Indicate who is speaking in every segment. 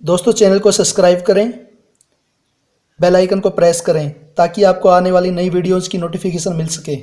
Speaker 1: दोस्तों चैनल को सब्सक्राइब करें, बेल आइकन को प्रेस करें ताकि आपको आने वाली नई वीडियोज़ की नोटिफिकेशन मिल सके।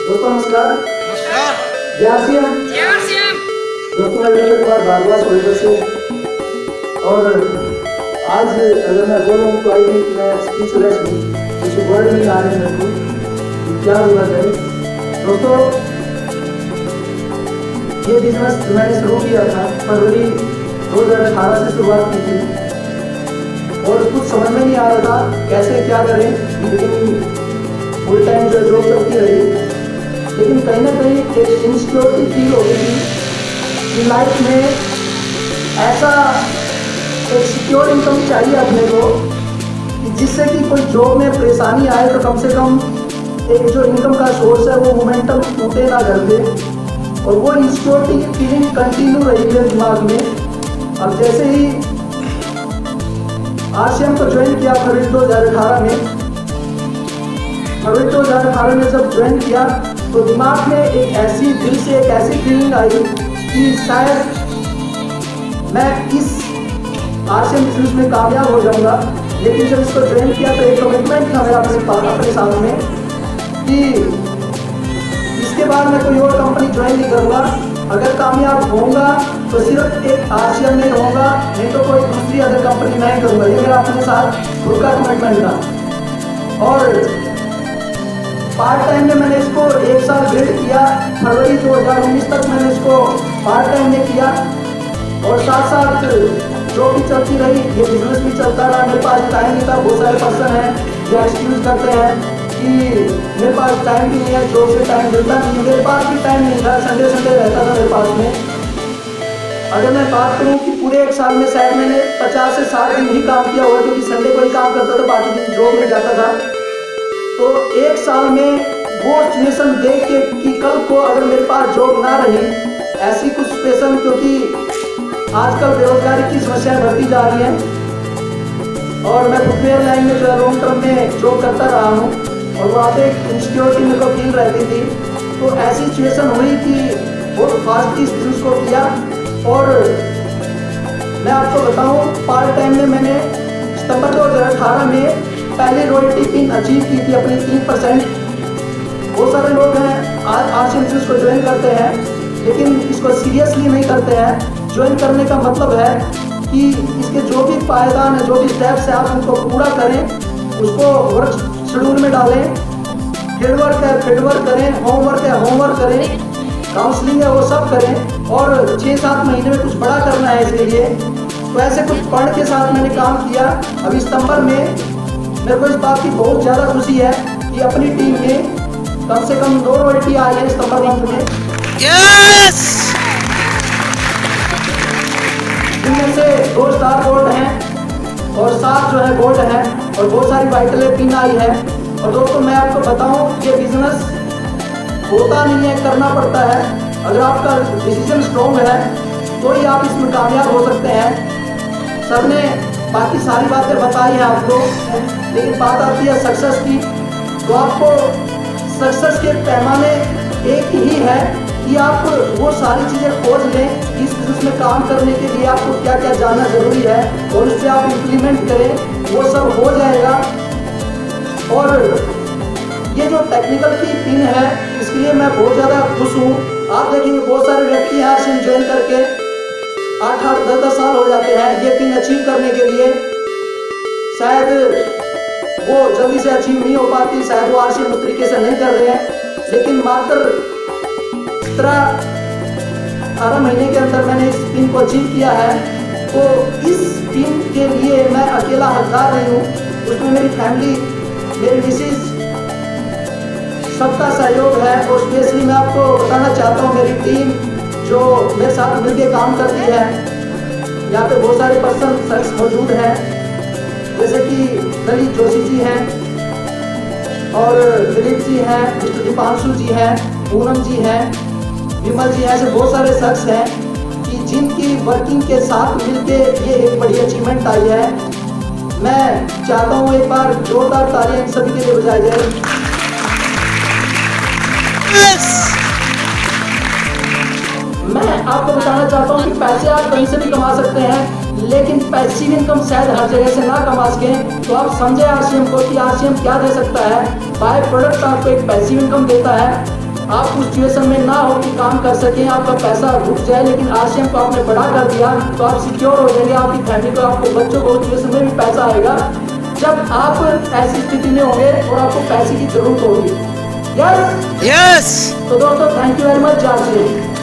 Speaker 2: दोस्तों नमस्कार। दोस्तों मैं वीरेंद्र कुमार भारद्वाज सोनीपत से। और आज अगर मैं बोलूँ तो आई थिंक मैं स्पीचलेस हूँ, कुछ वर्ड नहीं आ रहे मेरे को क्या बोला जाए। दोस्तों ये बिजनेस मैंने शुरू किया था फरवरी 2018 से शुरुआत की थी और कुछ समझ में नहीं आ रहा था कैसे क्या करें। लेकिन फुल टाइम जो जॉब चलती रही, लेकिन कहीं ना कहीं एक इनसिक्योरिटी फील हो गई थी कि लाइफ में ऐसा एक सिक्योर इनकम चाहिए अपने को कि जिससे कि कोई जॉब में परेशानी आए तो कम से कम एक जो इनकम का सोर्स है वो मोमेंटम टूटे ना घर पे। और वो इनसिक्योरिटी की फीलिंग कंटिन्यू रही मेरे दिमाग में। अब जैसे ही RCM को ज्वाइन किया फरवरी 2018 में, जब ज्वाइन किया तो दिमाग में एक ऐसी दिल से एक ऐसी फीलिंग आई कि शायद मैं इस RCM बिजनेस में कामयाब हो जाऊंगा। लेकिन जब इसको ज्वाइन किया तो एक कमिटमेंट था मेरा अपने साथ में कि इसके बाद मैं कोई और कंपनी ज्वाइन नहीं करूंगा। अगर कामयाब होऊंगा तो सिर्फ एक RCM में होऊंगा, नहीं तो कोई दूसरी अदर कंपनी नहीं करूंगा। ये मेरा अपने साथ खुद का कमिटमेंट था। और पार्ट टाइम में मैंने इसको 1 साल बिल्ड किया। फरवरी 2019 तक मैंने इसको पार्ट टाइम में किया और साथ साथ जो भी चलती रही ये बिजनेस भी चलता रहा। मेरे पास टाइम नहीं था। बहुत सारे पर्सन हैं जो एक्सक्यूज करते हैं कि मेरे पास टाइम भी नहीं है, जॉब से टाइम मिलता नहीं है। मेरे पास भी टाइम नहीं था, संडे रहता था मेरे पास में। अगर मैं बात करूं कि पूरे 1 साल में शायद मैंने 50 से 60 दिन ही काम किया होगा, क्योंकि संडे को ही काम करता था, बाकी दिन जॉब में जाता था। तो 1 साल में वो सिचुएशन देख के कि कल को अगर मेरे पास जॉब ना रही, ऐसी कुछ सिचुएशन, क्योंकि आजकल बेरोजगारी की समस्याएं बढ़ती जा रही हैं और मैं फुटवेयर लाइन में जो है लॉन्ग टर्म में जॉब करता रहा हूँ और वहाँ पे एक इनसिक्योरिटी मेरे को फील रहती थी। तो ऐसी सिचुएशन हुई कि बहुत फास्ट इस बिजनेस को किया। और मैं आपको बताऊँ, पार्ट टाइम में मैंने सितंबर 2018 में पहले रॉयल्टी पिन अचीव की थी अपनी 3%। बहुत सारे लोग हैं आज RCM बिजनेस को ज्वाइन करते हैं लेकिन इसको सीरियसली नहीं करते हैं। ज्वाइन करने का मतलब है कि इसके जो भी पायदान है, जो भी स्टेप्स है, आप उनको पूरा करें, उसको वर्क शेड्यूल में डालें। फील्ड वर्क है फील्ड वर्क करें, होमवर्क है होमवर्क करें, काउंसलिंग है वो सब करें और 6-7 महीने में कुछ बड़ा करना है इसके लिए। तो ऐसे कुछ पढ़ के साथ मैंने काम किया। अभी सितंबर में मेरे को इस बात की बहुत ज़्यादा खुशी है कि अपनी टीम में कम से कम 2 रॉयल्टी आई है सितंबर मंथ में। इनमें से 2 स्टार गोल्ड हैं और 7 जो है गोल्ड है और बहुत सारी वाइटल पिन आई है। और दोस्तों मैं आपको बताऊं, ये बिजनेस होता नहीं है, करना पड़ता है। अगर आपका डिसीजन स्ट्रॉन्ग है तो ही आप इसमें कामयाब हो सकते हैं। सर ने बाकी सारी बातें बताई हैं आपको, लेकिन बात आती है सक्सेस की। तो आपको सक्सेस के पैमाने एक ही है कि आप वो सारी चीज़ें खोज लें। इस बिजनेस में काम करने के लिए आपको क्या क्या जानना ज़रूरी है और उससे आप इम्प्लीमेंट करें, वो सब हो जाएगा। और ये जो टेक्निकल की पिन है इसके लिए मैं बहुत ज़्यादा खुश हूँ। आप देखेंगे बहुत सारे व्यक्ति यहाँ से ज्वाइन करके 8-8, 10-10 साल हो जाते हैं ये पिन अचीव करने के लिए। शायद वो जल्दी से अचीव नहीं हो पाती, शायद वो RCM उस तरीके से नहीं कर रहे हैं, लेकिन मात्र 17-18 महीने के अंदर मैंने इस पिन को अचीव किया है। तो इस पिन के लिए मैं अकेला हकदार नहीं हूँ, उसमें मेरी फैमिली, मेरी मिसेज, सबका सहयोग है। और स्पेशली मैं आपको बताना चाहता हूँ मेरी टीम जो मेरे साथ मिलकर काम करती है। यहाँ पे बहुत सारे पर्सन शख्स मौजूद हैं, जैसे कि ललित जोशी जी हैं और दिलीप जी हैं, मिस्टर दीपांशु जी हैं, पूनम जी हैं, विमल जी, ऐसे बहुत सारे शख्स हैं कि जिनकी वर्किंग के साथ मिलके ये एक बड़ी अचीवमेंट आई है। मैं चाहता हूँ एक बार जोरदार तालियां इन सभी के लिए बजाई जाए। मैं आपको बताना चाहता हूँ कि पैसे आप कहीं से भी कमा सकते हैं, लेकिन पैसिव इनकम शायद हर जगह से ना कमा सकें। तो आप समझे RCM को कि RCM क्या दे सकता है। बाय प्रोडक्ट आपको एक पैसिव इनकम देता है। आप उस सिचुएशन में ना हो कि काम कर सकें, आपका पैसा रुक जाए, लेकिन RCM को आपने बड़ा कर दिया तो आप सिक्योर हो जाएंगे। आपकी फैमिली को, आपके बच्चों को उस सिचुएशन में भी पैसा आएगा जब आप ऐसी स्थिति में होंगे और आपको पैसे की जरूरत होगी। यस। तो दोस्तों thank you very much RCM।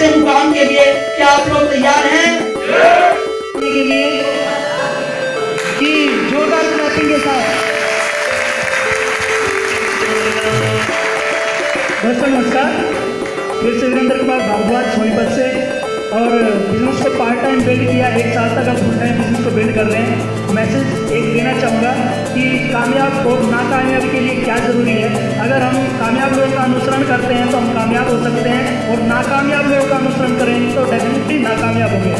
Speaker 3: ऐसे मुकाम के लिए क्या आप लोग तैयार हैं? के लिए जी जोरदार क्लैपिंग के साथ। दोस्तों नमस्कार, फिर से वीरेंद्र कुमार भारद्वाज सोनीपत से। और बिजनेस को पार्ट टाइम बिल्ड किया, 1 साल तक आप फुल टाइम बिजनेस को बिल्ड कर रहे हैं। मैसेज एक देना चाहूँगा कि कामयाब और नाकामयाबी के लिए क्या ज़रूरी है। अगर हम कामयाब लोगों का अनुसरण करते हैं तो हम कामयाब हो सकते हैं, और नाकामयाब लोगों का अनुसरण करें तो डेफिनेटली नाकामयाब होंगे।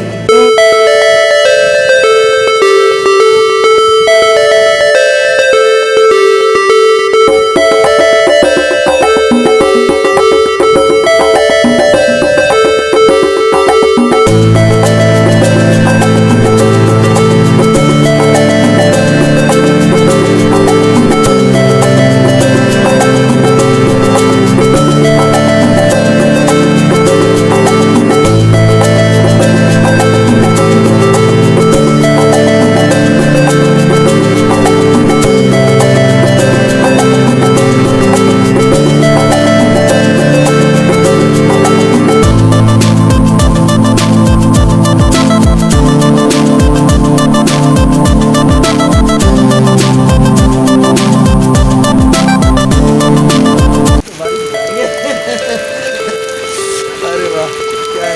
Speaker 1: अरे वाह, क्या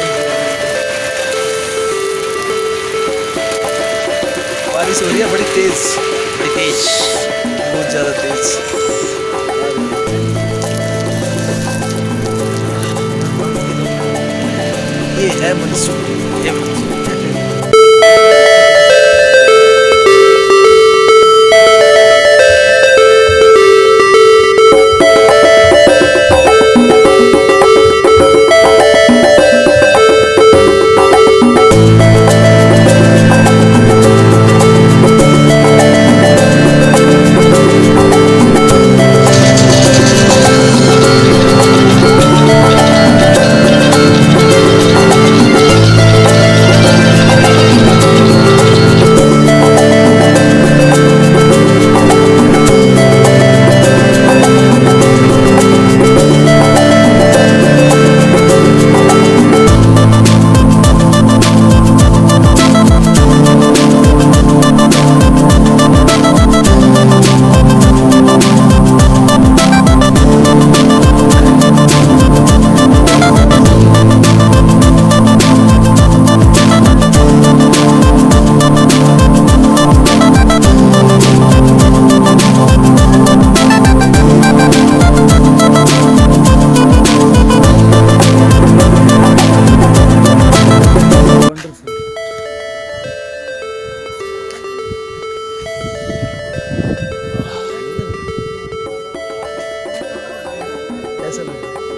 Speaker 1: बारिश हो रही है, बड़ी तेज, बहुत ज़्यादा तेज। ये है मनसूर, ये मनसूर।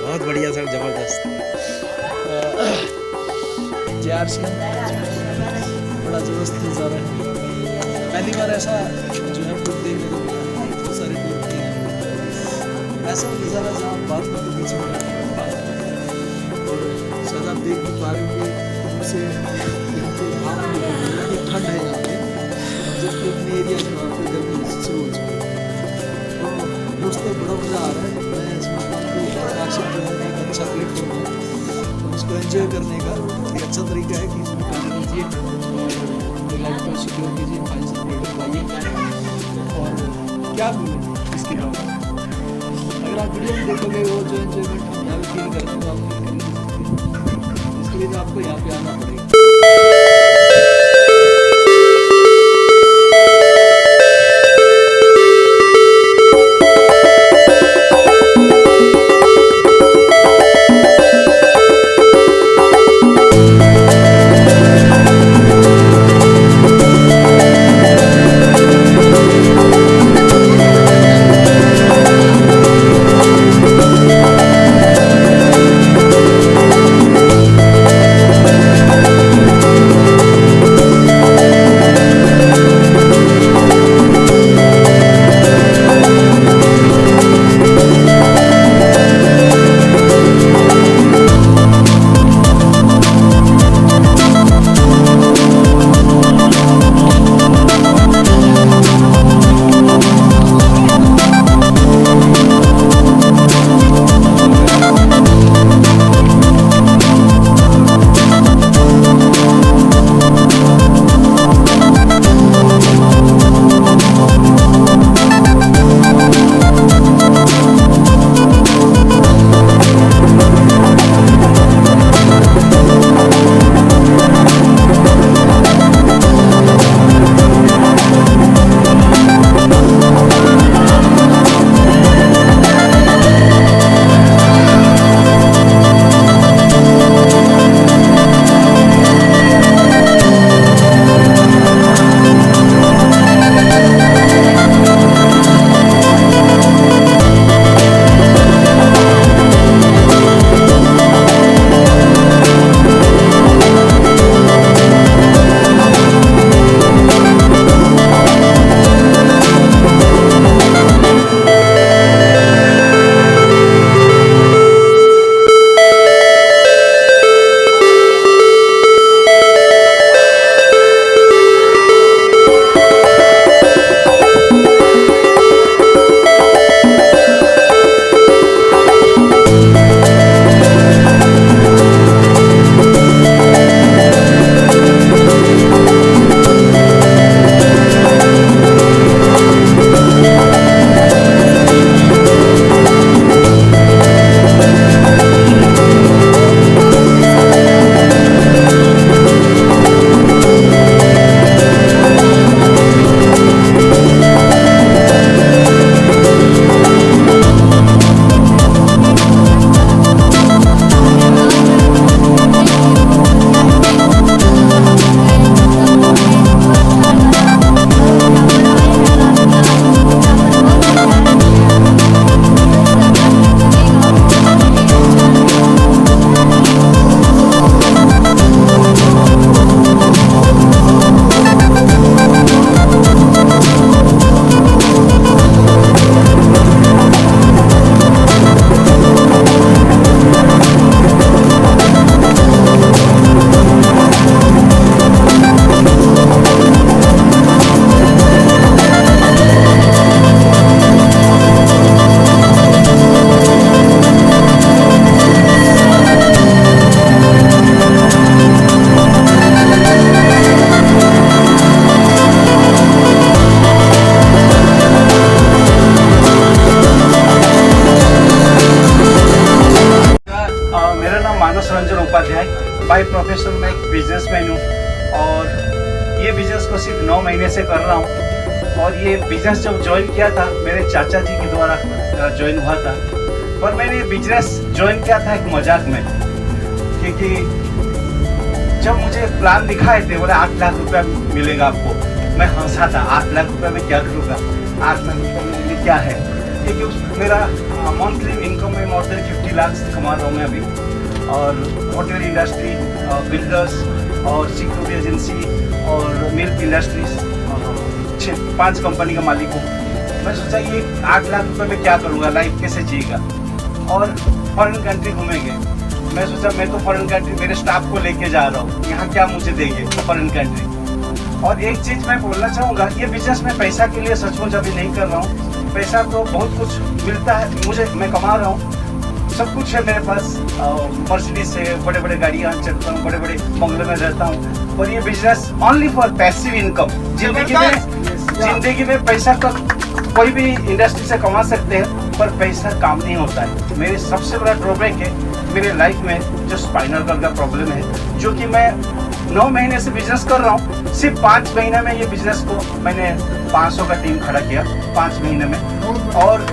Speaker 4: बहुत बढ़िया सर, जबरदस्त।
Speaker 1: JRC बड़ा जबरदस्त नज़ारा है। पहली बार ऐसा जो है टूर देखने को मिला है। बहुत सारे टूर किए हैं, ऐसा नज़ारा जहाँ बादलों के बीच में और शायद आप देख भी पा रहे होंगे से ठंड है यहाँ पे, जबकि अपने एरिया में वहाँ पे गर्मी शुरू हो चुकी है। तो दोस्तों बड़ा मज़ा आ रहा है। मैं इस मकान को आकर्षित जो है एक अच्छा प्लेटफॉर्म है, तो उसको एंजॉय करने का एक अच्छा तरीका है कि इसमें पैसे दीजिए और लाइफ को सिक्योर कीजिए, फाइनेंशियल फ्रीडम पाइए। और क्या बोलें इसके बाद, अगर आप वीडियो में देखोगे वो जो एंजॉयमेंट हम यहाँ फील करते हैं, आप फील कर सकते हैं। इसके लिए तो आपको यहाँ पे आना पड़ेगा।
Speaker 5: बिजनेसमैन हूँ और ये बिजनेस को सिर्फ 9 महीने से कर रहा हूँ। और ये बिजनेस जब ज्वाइन किया था मेरे चाचा जी के द्वारा ज्वाइन हुआ था, पर मैंने ये बिजनेस ज्वाइन किया था एक मजाक में, क्योंकि जब मुझे प्लान दिखाए थे बोले 8 लाख रुपया मिलेगा आपको, मैं हंसा था 8 लाख रुपया में क्या करूँगा, 8 लाख रुपया मेरे लिए क्या है, क्योंकि मेरा मंथली इनकम में मोर देन 50 लाख कमा रहा हूँ मैं अभी। और होटल इंडस्ट्री, बिल्डर्स और सिक्योरिटी एजेंसी और मिल्क इंडस्ट्रीज 5 कंपनी का मालिक हूँ। मैं सोचा ये 8 लाख रुपये में क्या करूँगा, लाइफ कैसे जिएगा। और फॉरेन कंट्री घूमेंगे, मैं सोचा मैं तो फॉरेन कंट्री मेरे स्टाफ को लेके जा रहा हूँ, यहाँ क्या मुझे देंगे फॉरेन कंट्री। और एक चीज़ मैं बोलना चाहूँगा, ये बिजनेस में पैसा के लिए सचमुच अभी नहीं कर रहा हूँ, पैसा तो बहुत कुछ मिलता है मुझे, मैं कमा रहा हूँ, सब कुछ है मेरे पास, मर्सिडीज है, बड़े बड़े गाड़ियाँ चलता हूँ, बड़े बड़े बंगले में रहता हूँ। और ये business only for passive income. जिंदगी में पैसा तो कोई भी इंडस्ट्री से कमा सकते हैं, पर पैसा काम नहीं होता है। मेरे सबसे बड़ा ड्रॉबैक है मेरे लाइफ में जो स्पाइनल कॉर्ड का प्रॉब्लम है, जो कि मैं 9 महीने से बिजनेस कर रहा हूँ। सिर्फ 5 महीने में ये बिजनेस को मैंने 500 का टीम खड़ा किया 5 महीने में। और